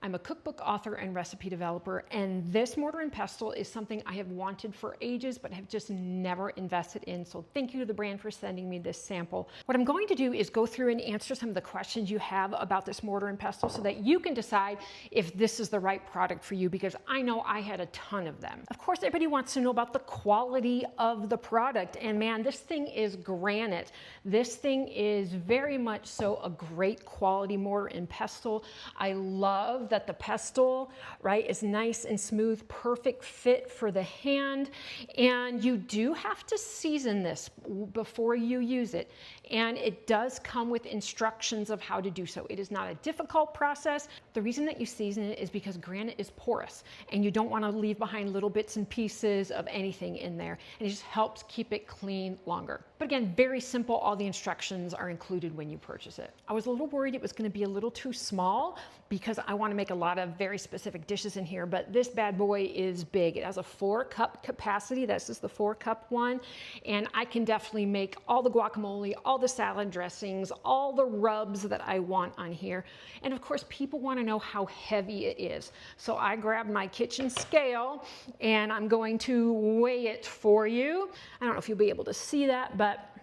I'm a cookbook author and recipe developer, and this mortar and pestle is something I have wanted for ages but have just never invested in. So thank you to the brand for sending me this sample. What I'm going to do is go through and answer some of the questions you have about this mortar and pestle so that you can decide if this is the right product for you, because I know I had a ton of them. Of course, everybody wants to know about the quality of the product, and man, this thing is granite. This thing is very much so a great quality mortar and pestle. I love that the pestle, right, is nice and smooth, perfect fit for the hand. And you do have to season this before you use it. And it does come with instructions of how to do so. It is not a difficult process. The reason that you season it is because granite is porous and you don't want to leave behind little bits and pieces of anything in there. And it just helps keep it clean longer. But again, very simple. All the instructions are included when you purchase it. I was a little worried it was going to be a little too small because I want to make a lot of very specific dishes in here, but this bad boy is big. It has a 4-cup capacity. This is the 4-cup one. And I can definitely make all the guacamole, all the salad dressings, all the rubs that I want on here. And of course, people want to know how heavy it is. So I grabbed my kitchen scale and I'm going to weigh it for you. I don't know if you'll be able to see that, but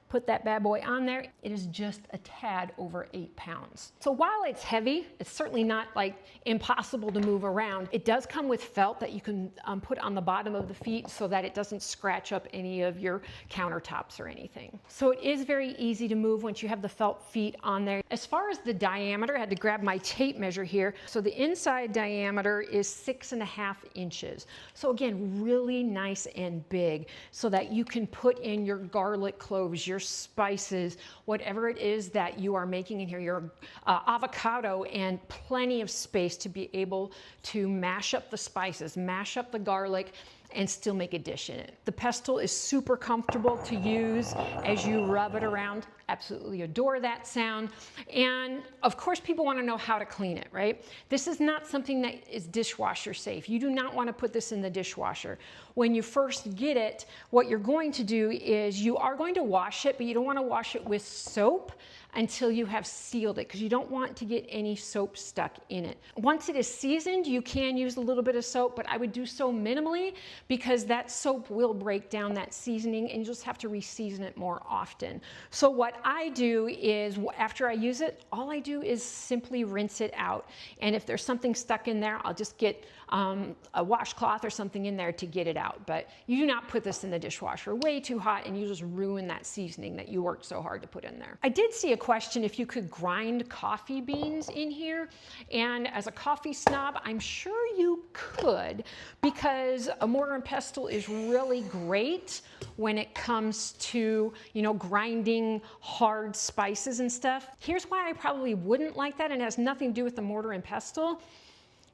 put that bad boy on there. It is just a tad over 8 pounds. So while it's heavy, it's certainly not like impossible to move around. It does come with felt that you can put on the bottom of the feet so that it doesn't scratch up any of your countertops or anything. So it is very easy to move once you have the felt feet on there. As far as the diameter, I had to grab my tape measure here. So the inside diameter is 6.5 inches. So again, really nice and big so that you can put in your garlic cloves, your spices, whatever it is that you are making in here, your avocado, and plenty of space to be able to mash up the spices, mash up the garlic, and still make a dish in it. The pestle is super comfortable to use as you rub it around. Absolutely adore that sound. And of course, people want to know how to clean it, right? This is not something that is dishwasher safe. You do not want to put this in the dishwasher. When you first get it, what you're going to do is you are going to wash it, but you don't want to wash it with soap until you have sealed it, because you don't want to get any soap stuck in it. Once it is seasoned, you can use a little bit of soap, but I would do so minimally because that soap will break down that seasoning and you just have to re-season it more often. So what I do is after I use it, all I do is simply rinse it out. And if there's something stuck in there, I'll just get a washcloth or something in there to get it out. But you do not put this in the dishwasher. Way too hot, and you just ruin that seasoning that you worked so hard to put in there. I did see a question if you could grind coffee beans in here. And as a coffee snob, I'm sure you could, because a mortar and pestle is really great when it comes to, you know, grinding hard spices and stuff. Here's why I probably wouldn't like that, and it has nothing to do with the mortar and pestle.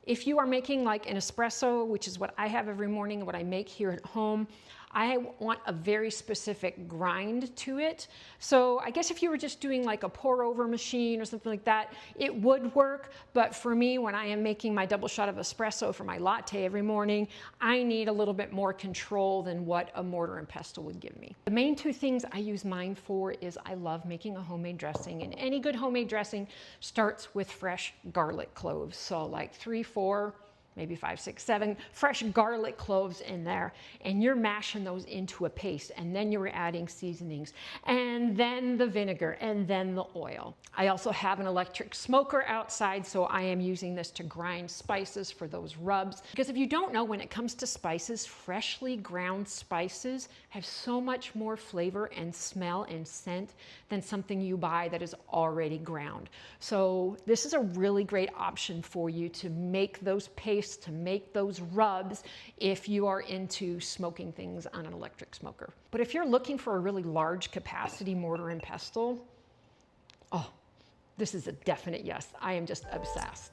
If you are making like an espresso, which is what I have every morning and what I make here at home, I want a very specific grind to it. So I guess if you were just doing like a pour over machine or something like that, it would work. But for me, when I am making my double shot of espresso for my latte every morning, I need a little bit more control than what a mortar and pestle would give me. The main two things I use mine for is I love making a homemade dressing, and any good homemade dressing starts with fresh garlic cloves. So like 3, 4, maybe 5, 6, 7 fresh garlic cloves in there, and you're mashing those into a paste, and then you're adding seasonings, and then the vinegar, and then the oil. I also have an electric smoker outside, so I am using this to grind spices for those rubs. Because if you don't know, when it comes to spices, freshly ground spices have so much more flavor and smell and scent than something you buy that is already ground. So this is a really great option for you to make those pastes, to make those rubs if you are into smoking things on an electric smoker. But if you're looking for a really large capacity mortar and pestle, oh, this is a definite yes. I am just obsessed.